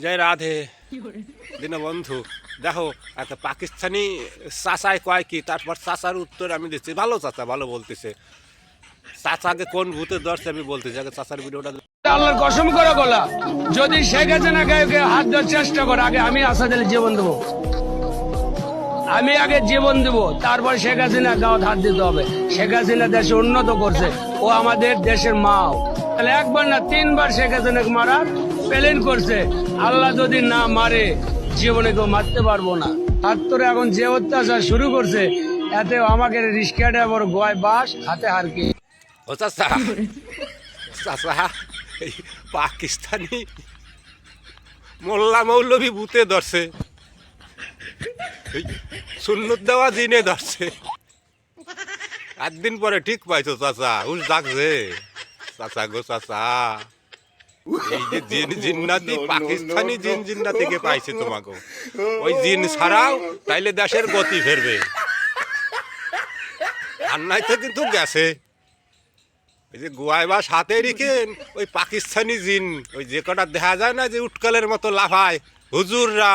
জয় রাধে দীনবন্ধু। দেখো একটা পাকিস্তানি চাচায় কয় কি, তারপর চাচার উত্তর আমি দিচ্ছি। ভালো চাচা ভালো বলতেছে। চাচাকে কোন ভূতে ধরছে আমি বলতেছি, আগে চাচার ভিডিওটা। আল্লাহর কসম করে বলা, যদি শেখ হাসিনা গায়কে হাত ধরার চেষ্টা করে, আগে আমি আসাদ আলী জীবন দেবো। আমি আগে জীবন দেবো, তারপর শেখ হাসিনা গাঁত হাত দিতে হবে। শেখ হাসিনা দেশে উন্নত করছে, ও আমাদের দেশের মাও। তাহলে একবার না তিনবার শেখ হাসিনাকে মারার প্ল্যান করছে। আল্লাহ যদি না মারে, জীবনে কেউ মারতে পারবো না। ছাত্ররা এখন যে অত্যাচার শুরু করছে, এতে আমাকে রিস্কা ড্রাইভার গোয়ায় বাস হাতে হারকে। ও চাচা, চাচা এই পাকিস্তানি মোল্লা মৌলভী ভূতে ধরছে, সুন্নত দেওয়া দিনে ধরছে। একদিন পরে ঠিক পাইছো চাচা, হুশ ডাকছে। চাচা গো চাচা, এই যে জিন জিন্নাতি, পাকিস্তানি জিন জিন্নাতিকে পাইছে তোমাকে। ওই জিন ছাড়াও তাইলে দেশের গতি ফেরবে, আর নাই তো কিন্তু গেছে। এই যে গোয়ায় বাস হাতে রেখেন, ওই পাকিস্তানি জিন, ওই যে কটা দেখা যায় না যে উটকালের মতো লাফায় হুজুররা,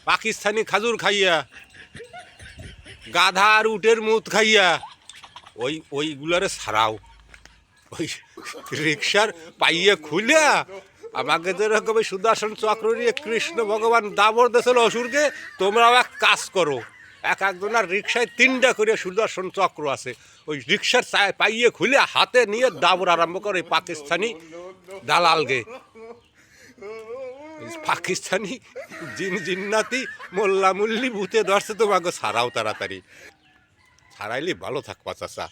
পাকিস্তানি খাজুর খাইয়া, গাধা আর উটের মুত খাইয়া, ওইগুলারে ছাড়াও। ওই রিক্সার পাইয়ে খুলিয়া আমাকে যেরকম সুদর্শন চক্র নিয়ে কৃষ্ণ ভগবান দাবর দিয়েছিল অসুরকে, তোমরাও এক কাজ করো। একজনের রিক্সায় 3টা করে সুদর্শন চক্র আছে, ওই রিক্সার পাইয়ে খুলে হাতে নিয়ে দাবর আরম্ভ করে পাকিস্তানি দালালকে। পাকিস্তানি জিন জিন্নাতি মোল্লা মুল্লি ভূতে ধরছে, তোমাকে ছাড়াও তাড়াতাড়ি। ছাড়াইলে ভালো থাকবা চাচা।